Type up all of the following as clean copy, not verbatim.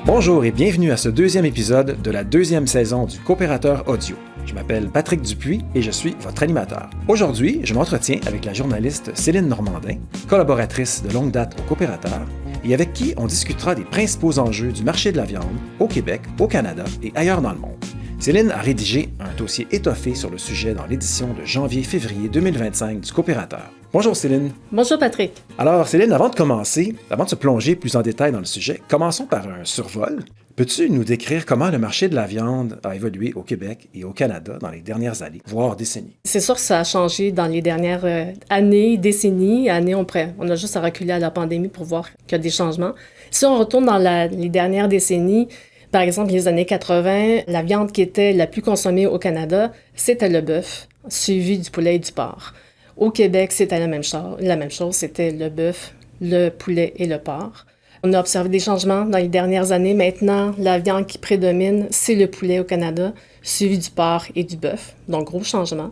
Bonjour et bienvenue à ce deuxième épisode de la deuxième saison du Coopérateur Audio. Je m'appelle Patrick Dupuis et je suis votre animateur. Aujourd'hui, je m'entretiens avec la journaliste Céline Normandin, collaboratrice de longue date au Coopérateur, et avec qui on discutera des principaux enjeux du marché de la viande au Québec, au Canada et ailleurs dans le monde. Céline a rédigé un dossier étoffé sur le sujet dans l'édition de janvier-février 2025 du Coopérateur. Bonjour Céline. Bonjour Patrick. Alors Céline, avant de se plonger plus en détail dans le sujet, commençons par un survol. Peux-tu nous décrire comment le marché de la viande a évolué au Québec et au Canada dans les dernières années, voire décennies? C'est sûr que ça a changé dans les dernières années, décennies. On a juste à reculer à la pandémie pour voir qu'il y a des changements. Si on retourne dans les dernières décennies, par exemple, les années 80, la viande qui était la plus consommée au Canada, c'était le bœuf, suivi du poulet et du porc. Au Québec, c'était la même chose, c'était le bœuf, le poulet et le porc. On a observé des changements dans les dernières années. Maintenant, la viande qui prédomine, c'est le poulet au Canada, suivi du porc et du bœuf. Donc, gros changement.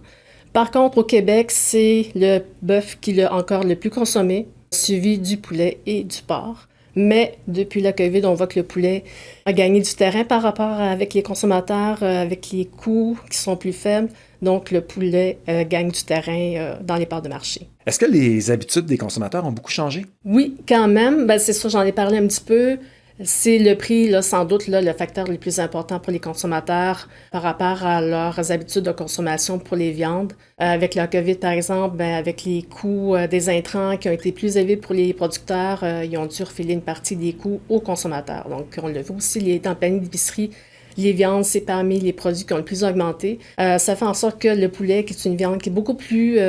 Par contre, au Québec, c'est le bœuf qui est encore le plus consommé, suivi du poulet et du porc. Mais depuis la COVID, on voit que le poulet a gagné du terrain par rapport avec les consommateurs, avec les coûts qui sont plus faibles. Donc, le poulet gagne du terrain dans les parts de marché. Est-ce que les habitudes des consommateurs ont beaucoup changé? Oui, quand même. C'est ça, j'en ai parlé un petit peu. C'est le prix, là, sans doute, là, le facteur le plus important pour les consommateurs par rapport à leurs habitudes de consommation pour les viandes. Avec la COVID, par exemple, avec les coûts des intrants qui ont été plus élevés pour les producteurs, ils ont dû refiler une partie des coûts aux consommateurs. Donc, on le voit aussi, dans le panier d'épicerie, les viandes, c'est parmi les produits qui ont le plus augmenté. Ça fait en sorte que le poulet, qui est une viande qui est beaucoup plus,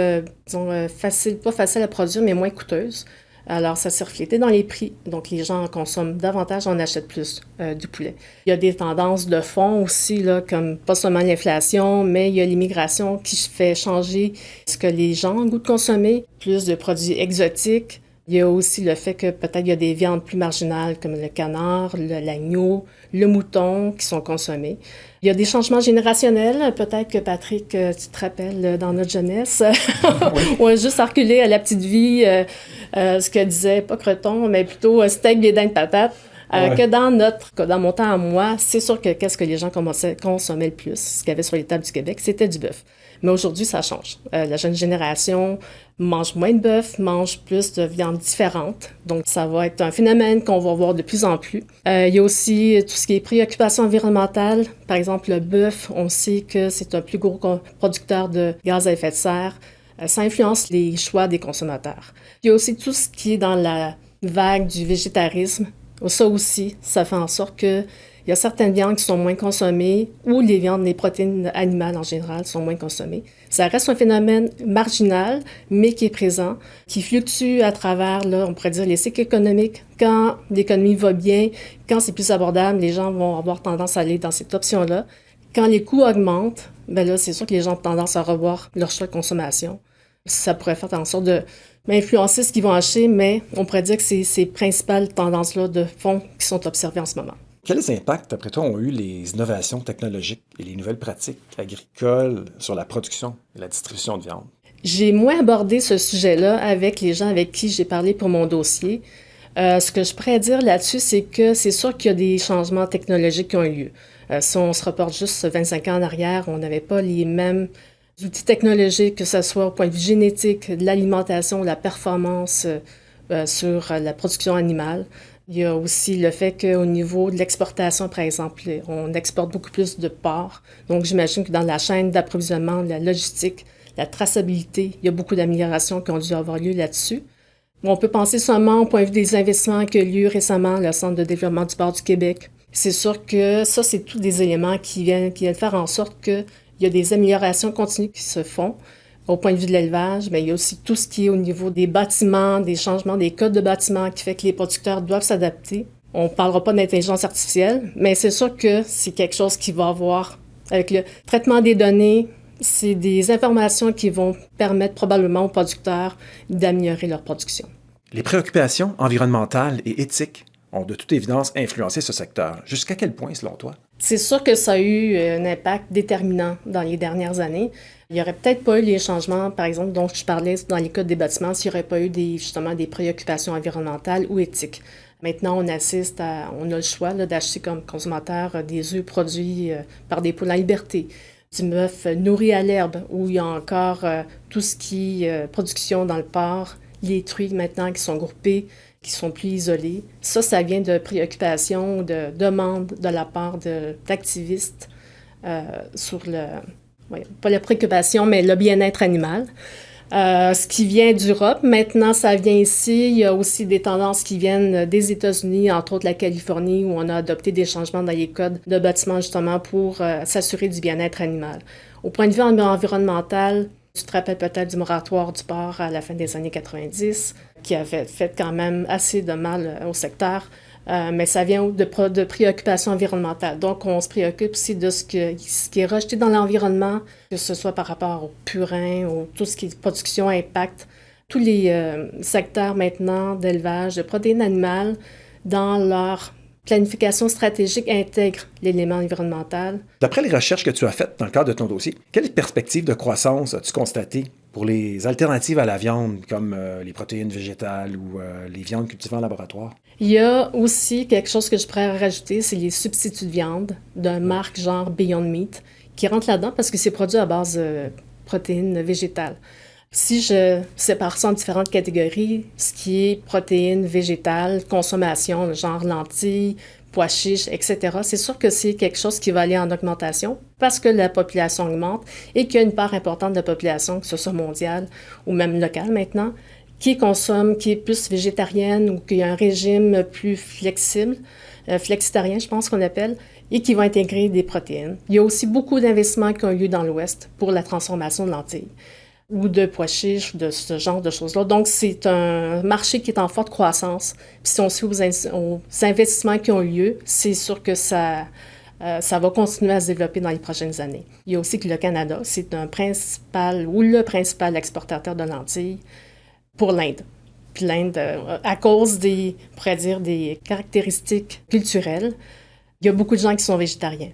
facile, pas facile à produire, mais moins coûteuse. Alors, ça s'est reflété dans les prix. Donc, les gens en consomment davantage, en achètent plus du poulet. Il y a des tendances de fond aussi, là, comme pas seulement l'inflation, mais il y a l'immigration qui fait changer ce que les gens ont goût de consommer, plus de produits exotiques. Il y a aussi le fait que peut-être il y a des viandes plus marginales comme le canard, l'agneau, le mouton qui sont consommés. Il y a des changements générationnels. Peut-être que Patrick, tu te rappelles dans notre jeunesse, on a juste à reculer à la petite vie, ce que disait, pas Creton, mais plutôt steak, bédin de patate. Que dans mon temps à moi, c'est sûr que qu'est-ce que les gens consommaient le plus, ce qu'il y avait sur les tables du Québec, c'était du bœuf. Mais aujourd'hui, ça change. La jeune génération mange moins de bœuf, mange plus de viande différente. Donc, ça va être un phénomène qu'on va voir de plus en plus. Il y a aussi tout ce qui est préoccupation environnementale. Par exemple, le bœuf, on sait que c'est un plus gros producteur de gaz à effet de serre. Ça influence les choix des consommateurs. Il y a aussi tout ce qui est dans la vague du végétarisme. Ça aussi, ça fait en sorte qu'il y a certaines viandes qui sont moins consommées ou les protéines animales en général sont moins consommées. Ça reste un phénomène marginal, mais qui est présent, qui fluctue à travers, là, on pourrait dire, les cycles économiques. Quand l'économie va bien, quand c'est plus abordable, les gens vont avoir tendance à aller dans cette option-là. Quand les coûts augmentent, là, c'est sûr que les gens ont tendance à revoir leur choix de consommation. Ça pourrait faire en sorte de influencer ce qu'ils vont acheter, mais on pourrait dire que c'est ces principales tendances-là de fond qui sont observées en ce moment. Quels impacts, après toi, ont eu les innovations technologiques et les nouvelles pratiques agricoles sur la production et la distribution de viande? J'ai moins abordé ce sujet-là avec les gens avec qui j'ai parlé pour mon dossier. Ce que je pourrais dire là-dessus, c'est que c'est sûr qu'il y a des changements technologiques qui ont eu lieu. Si on se reporte juste 25 ans en arrière, on n'avait pas les mêmes outils technologiques, que ce soit au point de vue génétique, de l'alimentation, la performance sur la production animale. Il y a aussi le fait qu'au niveau de l'exportation, par exemple, on exporte beaucoup plus de porc. Donc, j'imagine que dans la chaîne d'approvisionnement, la logistique, la traçabilité, il y a beaucoup d'améliorations qui ont dû avoir lieu là-dessus. On peut penser seulement au point de vue des investissements qu'il y a eu récemment, le Centre de développement du porc du Québec. C'est sûr que ça, c'est tous des éléments qui viennent faire en sorte qu'il y a des améliorations continues qui se font. Au point de vue de l'élevage, il y a aussi tout ce qui est au niveau des bâtiments, des changements des codes de bâtiments qui fait que les producteurs doivent s'adapter. On ne parlera pas d'intelligence artificielle, mais c'est sûr que c'est quelque chose qui va avoir, avec le traitement des données, c'est des informations qui vont permettre probablement aux producteurs d'améliorer leur production. Les préoccupations environnementales et éthiques ont de toute évidence influencé ce secteur. Jusqu'à quel point, selon toi? C'est sûr que ça a eu un impact déterminant dans les dernières années. Il n'y aurait peut-être pas eu les changements, par exemple, dont je parlais dans les codes des bâtiments, s'il n'y aurait pas eu justement des préoccupations environnementales ou éthiques. Maintenant, on a le choix là, d'acheter comme consommateur des œufs produits par des poules en liberté, du bœuf nourri à l'herbe, où il y a encore tout ce qui est production dans le porc, les truies maintenant qui sont groupées, qui sont plus isolées. Ça vient de préoccupations, de demandes de la part d'activistes sur pas la préoccupation, mais le bien-être animal. Ce qui vient d'Europe, maintenant ça vient ici. Il y a aussi des tendances qui viennent des États-Unis, entre autres la Californie, où on a adopté des changements dans les codes de bâtiment justement pour s'assurer du bien-être animal. Au point de vue environnemental, tu te rappelles peut-être du moratoire du porc à la fin des années 90, qui avait fait quand même assez de mal au secteur, mais ça vient de préoccupations environnementales. Donc, on se préoccupe aussi de ce qui est rejeté dans l'environnement, que ce soit par rapport au purin, ou tout ce qui est production, impact, tous les secteurs maintenant d'élevage de protéines animales dans leur planification stratégique intègre l'élément environnemental. D'après les recherches que tu as faites dans le cadre de ton dossier, quelles perspectives de croissance as-tu constatées pour les alternatives à la viande, comme les protéines végétales ou les viandes cultivées en laboratoire? Il y a aussi quelque chose que je pourrais rajouter, c'est les substituts de viande d'un marque genre Beyond Meat, qui rentre là-dedans parce que c'est produit à base de protéines végétales. Si je sépare ça en différentes catégories, ce qui est protéines végétales, consommation, genre lentilles, pois chiches, etc., c'est sûr que c'est quelque chose qui va aller en augmentation parce que la population augmente et qu'il y a une part importante de la population, que ce soit mondiale ou même locale maintenant, qui consomme, qui est plus végétarienne ou qui a un régime plus flexible, flexitarien, je pense qu'on appelle, et qui va intégrer des protéines. Il y a aussi beaucoup d'investissements qui ont eu lieu dans l'Ouest pour la transformation de lentilles ou de pois chiches, de ce genre de choses-là. Donc, c'est un marché qui est en forte croissance. Puis si on suit aux investissements qui ont eu lieu, c'est sûr que ça va continuer à se développer dans les prochaines années. Il y a aussi que le Canada, c'est le principal exportateur de lentilles pour l'Inde. Puis l'Inde, à cause des caractéristiques culturelles, il y a beaucoup de gens qui sont végétariens.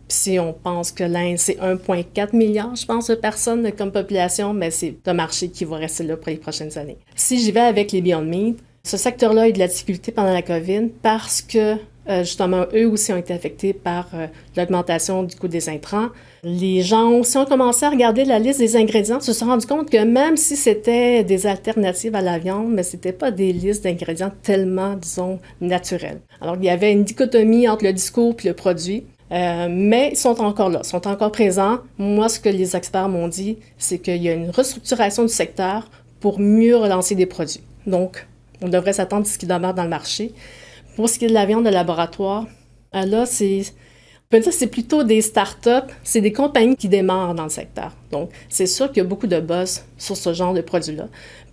Si on pense que l'Inde, c'est 1,4 milliard, je pense, de personnes comme population, mais c'est un marché qui va rester là pour les prochaines années. Si j'y vais avec les Beyond Meat, ce secteur-là a eu de la difficulté pendant la COVID parce que, justement, eux aussi ont été affectés par l'augmentation du coût des intrants. Les gens aussi ont commencé à regarder la liste des ingrédients, se sont rendus compte que même si c'était des alternatives à la viande, mais c'était pas des listes d'ingrédients tellement, disons, naturelles. Alors, il y avait une dichotomie entre le discours et le produit. Mais ils sont encore là, sont encore présents. Moi, ce que les experts m'ont dit, c'est qu'il y a une restructuration du secteur pour mieux relancer des produits. Donc, on devrait s'attendre à ce qui demeure dans le marché. Pour ce qui est de la viande de laboratoire, là, on peut dire que c'est plutôt des start-up, c'est des compagnies qui démarrent dans le secteur. Donc, c'est sûr qu'il y a beaucoup de buzz sur ce genre de produits-là.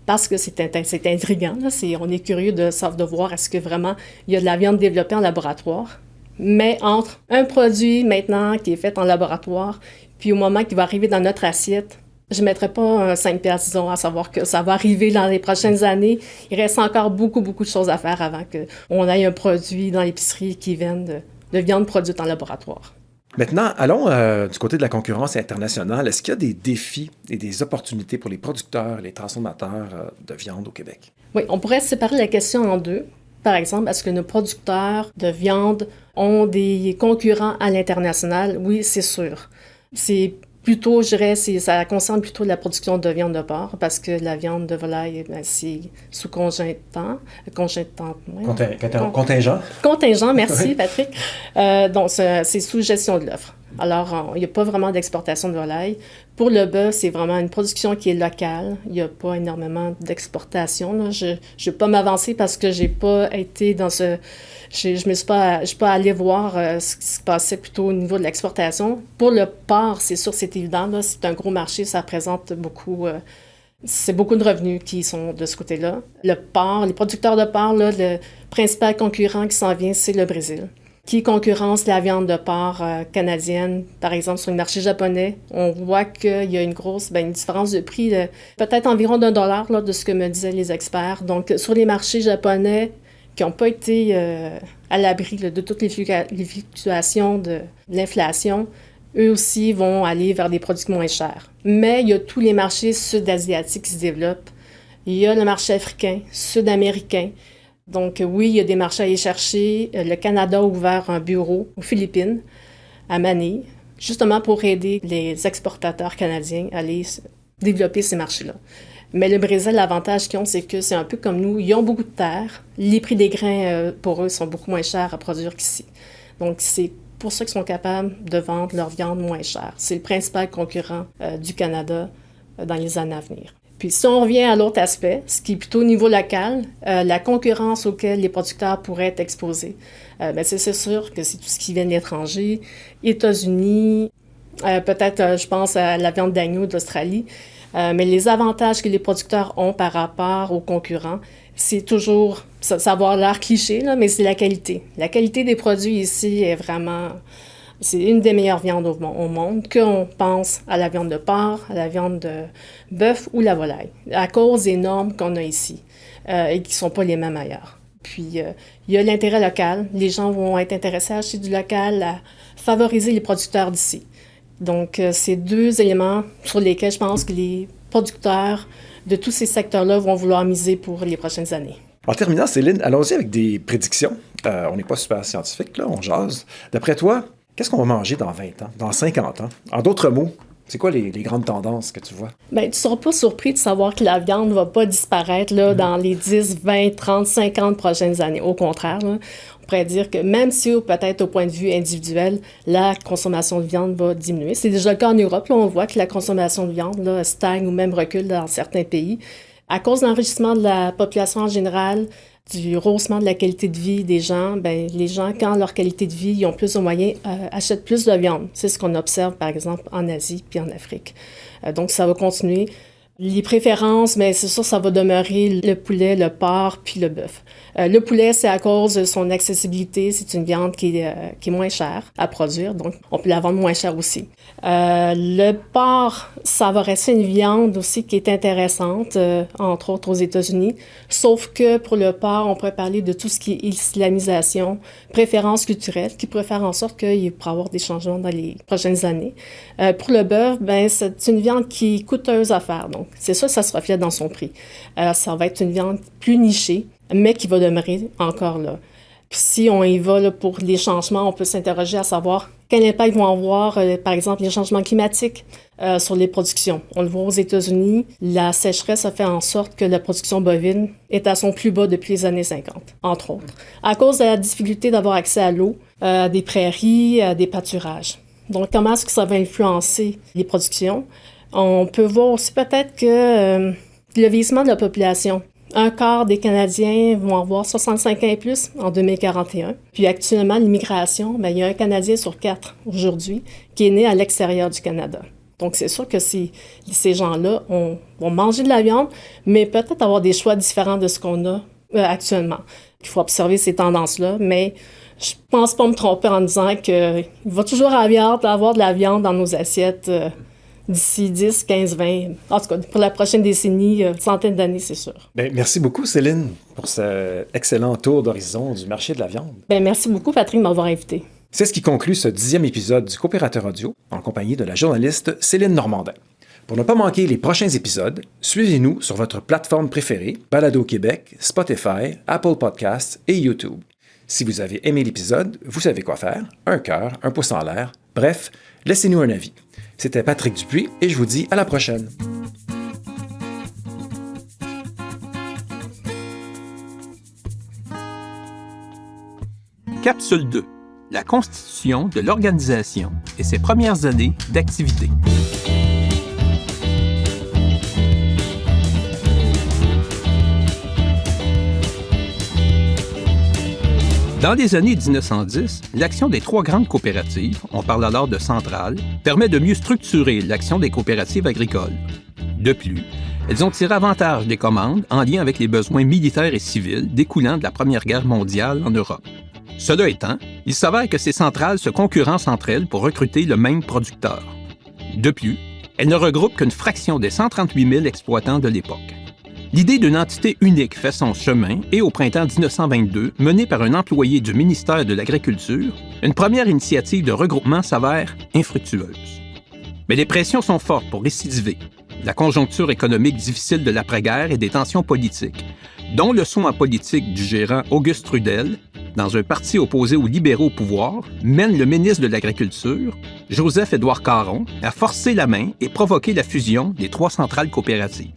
Parce que c'est intriguant, là. On est curieux de voir est-ce que vraiment il y a de la viande développée en laboratoire. Mais entre un produit maintenant qui est fait en laboratoire, puis au moment qu'il va arriver dans notre assiette, je ne mettrai pas un 5$, disons, à savoir que ça va arriver dans les prochaines années. Il reste encore beaucoup, beaucoup de choses à faire avant qu'on ait un produit dans l'épicerie qui vienne de viande produite en laboratoire. Maintenant, allons du côté de la concurrence internationale. Est-ce qu'il y a des défis et des opportunités pour les producteurs et les transformateurs de viande au Québec? Oui, on pourrait séparer la question en deux. Par exemple, est-ce que nos producteurs de viande ont des concurrents à l'international? Oui, c'est sûr. C'est plutôt, je dirais, ça concerne plutôt la production de viande de porc parce que la viande de volaille, c'est sous contingent. Contingent, merci Patrick. Donc, c'est sous gestion de l'offre. Alors, il n'y a pas vraiment d'exportation de volaille. Pour le bœuf, c'est vraiment une production qui est locale. Il n'y a pas énormément d'exportation, là. Je ne vais pas m'avancer parce que je n'ai pas été dans ce... Je ne suis pas allée voir ce qui se passait plutôt au niveau de l'exportation. Pour le porc, c'est sûr, c'est évident, là, c'est un gros marché, ça représente beaucoup... c'est beaucoup de revenus qui sont de ce côté-là. Le porc, les producteurs de porc, là, le principal concurrent qui s'en vient, c'est le Brésil, qui concurrence la viande de porc canadienne, par exemple, sur le marché japonais. On voit qu'il y a une différence de prix, peut-être environ $1, là, de ce que me disaient les experts. Donc, sur les marchés japonais qui n'ont pas été à l'abri de toutes les fluctuations de l'inflation, eux aussi vont aller vers des produits moins chers. Mais il y a tous les marchés sud-asiatiques qui se développent. Il y a le marché africain, sud-américain. Donc oui, il y a des marchés à aller chercher. Le Canada a ouvert un bureau aux Philippines, à Manille, justement pour aider les exportateurs canadiens à aller développer ces marchés-là. Mais le Brésil, l'avantage qu'ils ont, c'est que c'est un peu comme nous. Ils ont beaucoup de terre. Les prix des grains, pour eux, sont beaucoup moins chers à produire qu'ici. Donc, c'est pour ça qu'ils sont capables de vendre leur viande moins chère. C'est le principal concurrent du Canada dans les années à venir. Puis si on revient à l'autre aspect, ce qui est plutôt au niveau local, la concurrence auquel les producteurs pourraient être exposés, c'est sûr que c'est tout ce qui vient de l'étranger, États-Unis, peut-être je pense à la viande d'agneau d'Australie, mais les avantages que les producteurs ont par rapport aux concurrents, c'est toujours, ça va avoir l'air cliché, là, mais c'est la qualité. La qualité des produits ici est vraiment, c'est une des meilleures viandes au monde, qu'on pense à la viande de porc, à la viande de bœuf ou la volaille, à cause des normes qu'on a ici et qui ne sont pas les mêmes ailleurs. Puis, il y a l'intérêt local. Les gens vont être intéressés à acheter du local, à favoriser les producteurs d'ici. Donc, c'est deux éléments sur lesquels je pense que les producteurs de tous ces secteurs-là vont vouloir miser pour les prochaines années. En terminant, Céline, allons-y avec des prédictions. On n'est pas super scientifique, là, on jase. D'après toi, qu'est-ce qu'on va manger dans 20 ans, dans 50 ans? En d'autres mots, c'est quoi les grandes tendances que tu vois? Bien, tu ne seras pas surpris de savoir que la viande ne va pas disparaître là, dans les 10, 20, 30, 50 prochaines années. Au contraire, là, on pourrait dire que même si peut-être au point de vue individuel, la consommation de viande va diminuer. C'est déjà le cas en Europe. Là, on voit que la consommation de viande là, stagne ou même recule dans certains pays. À cause de l'enrichissement de la population en général, du rehaussement de la qualité de vie des gens, bien, les gens, quand leur qualité de vie, ils ont plus de moyens, achètent plus de viande. C'est ce qu'on observe, par exemple, en Asie puis en Afrique. Donc, ça va continuer. Les préférences, bien, c'est sûr, ça va demeurer le poulet, le porc puis le bœuf. Le poulet, c'est à cause de son accessibilité. C'est une viande qui est moins chère à produire, donc on peut la vendre moins cher aussi. Le porc, ça va rester une viande aussi qui est intéressante, entre autres aux États-Unis. Sauf que pour le porc, on pourrait parler de tout ce qui est islamisation, préférence culturelle, qui pourrait faire en sorte qu'il pourrait y avoir des changements dans les prochaines années. Pour le bœuf, ben c'est une viande qui est coûteuse à faire, donc c'est ça se reflète dans son prix. Ça va être une viande plus nichée, mais qui va demeurer encore là. Puis si on y va là, pour les changements, on peut s'interroger à savoir quel impact vont avoir, par exemple, les changements climatiques sur les productions. On le voit aux États-Unis, la sécheresse a fait en sorte que la production bovine est à son plus bas depuis les années 50, entre autres, à cause de la difficulté d'avoir accès à l'eau, à des prairies, à des pâturages. Donc, comment est-ce que ça va influencer les productions? On peut voir aussi peut-être que le vieillissement de la population. Un quart des Canadiens vont avoir 65 ans et plus en 2041. Puis actuellement, l'immigration, bien, il y a un Canadien sur 4 aujourd'hui qui est né à l'extérieur du Canada. Donc, c'est sûr que ces gens-là vont manger de la viande, mais peut-être avoir des choix différents de ce qu'on a actuellement. Il faut observer ces tendances-là, mais je pense pas me tromper en disant qu'il va toujours avoir de la viande dans nos assiettes d'ici 10, 15, 20, en tout cas pour la prochaine décennie, centaines d'années, c'est sûr. Bien, merci beaucoup, Céline, pour cet excellent tour d'horizon du marché de la viande. Bien, merci beaucoup, Patrick, de m'avoir invité. C'est ce qui conclut ce 10e épisode du Coopérateur Audio, en compagnie de la journaliste Céline Normandin. Pour ne pas manquer les prochains épisodes, suivez-nous sur votre plateforme préférée, Balado Québec, Spotify, Apple Podcasts et YouTube. Si vous avez aimé l'épisode, vous savez quoi faire, un cœur, un pouce en l'air, bref, laissez-nous un avis. C'était Patrick Dupuis et je vous dis à la prochaine. Capsule 2. La constitution de l'organisation et ses premières années d'activité. Dans les années 1910, l'action des 3 grandes coopératives, on parle alors de centrales, permet de mieux structurer l'action des coopératives agricoles. De plus, elles ont tiré avantage des commandes en lien avec les besoins militaires et civils découlant de la Première Guerre mondiale en Europe. Cela étant, il s'avère que ces centrales se concurrencent entre elles pour recruter le même producteur. De plus, elles ne regroupent qu'une fraction des 138 000 exploitants de l'époque. L'idée d'une entité unique fait son chemin et au printemps 1922, menée par un employé du ministère de l'Agriculture, une première initiative de regroupement s'avère infructueuse. Mais les pressions sont fortes pour récidiver. la conjoncture économique difficile de l'après-guerre et des tensions politiques, dont le saut en politique du gérant Auguste Trudel, dans un parti opposé aux libéraux au pouvoir, mène le ministre de l'Agriculture, Joseph-Édouard Caron, à forcer la main et provoquer la fusion des 3 centrales coopératives.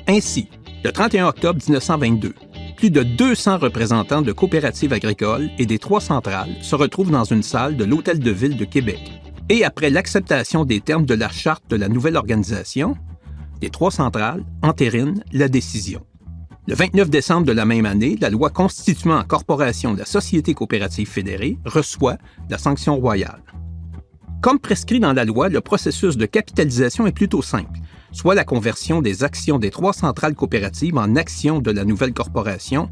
Ainsi, le 31 octobre 1922, plus de 200 représentants de coopératives agricoles et des 3 centrales se retrouvent dans une salle de l'Hôtel de Ville de Québec. Et après l'acceptation des termes de la charte de la nouvelle organisation, les 3 centrales entérinent la décision. Le 29 décembre de la même année, la loi constituant en corporation la Société coopérative fédérée reçoit la sanction royale. Comme prescrit dans la loi, le processus de capitalisation est plutôt simple, soit la conversion des actions des 3 centrales coopératives en actions de la nouvelle corporation,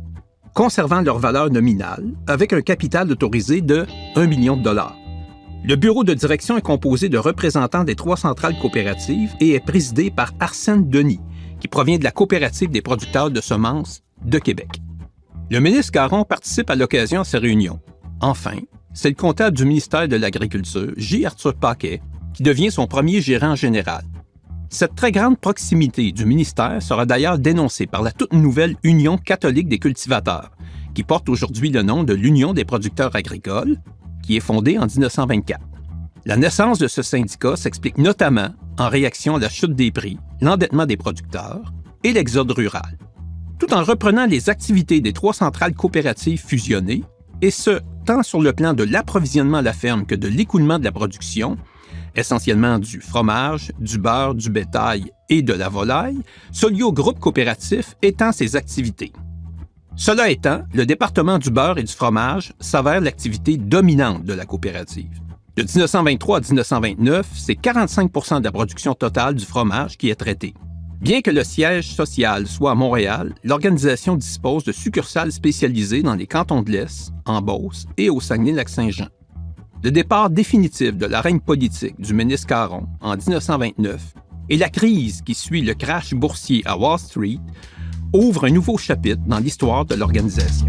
conservant leur valeur nominale, avec un capital autorisé de 1 million de dollars. Le bureau de direction est composé de représentants des 3 centrales coopératives et est présidé par Arsène Denis, qui provient de la Coopérative des producteurs de semences de Québec. Le ministre Caron participe à l'occasion à ces réunions. Enfin, c'est le comptable du ministère de l'Agriculture, J. Arthur Paquet, qui devient son premier gérant général. Cette très grande proximité du ministère sera d'ailleurs dénoncée par la toute nouvelle Union catholique des cultivateurs, qui porte aujourd'hui le nom de l'Union des producteurs agricoles, qui est fondée en 1924. La naissance de ce syndicat s'explique notamment en réaction à la chute des prix, l'endettement des producteurs et l'exode rural. Tout en reprenant les activités des 3 centrales coopératives fusionnées, et ce, tant sur le plan de l'approvisionnement à la ferme que de l'écoulement de la production, essentiellement du fromage, du beurre, du bétail et de la volaille, Solio Groupe Coopératif étend ses activités. Cela étant, le département du beurre et du fromage s'avère l'activité dominante de la coopérative. De 1923 à 1929, c'est 45 % de la production totale du fromage qui est traitée. Bien que le siège social soit à Montréal, l'organisation dispose de succursales spécialisées dans les cantons de l'Est, en Beauce et au Saguenay-Lac-Saint-Jean. Le départ définitif de la règne politique du ministre Caron en 1929 et la crise qui suit le crash boursier à Wall Street ouvrent un nouveau chapitre dans l'histoire de l'organisation.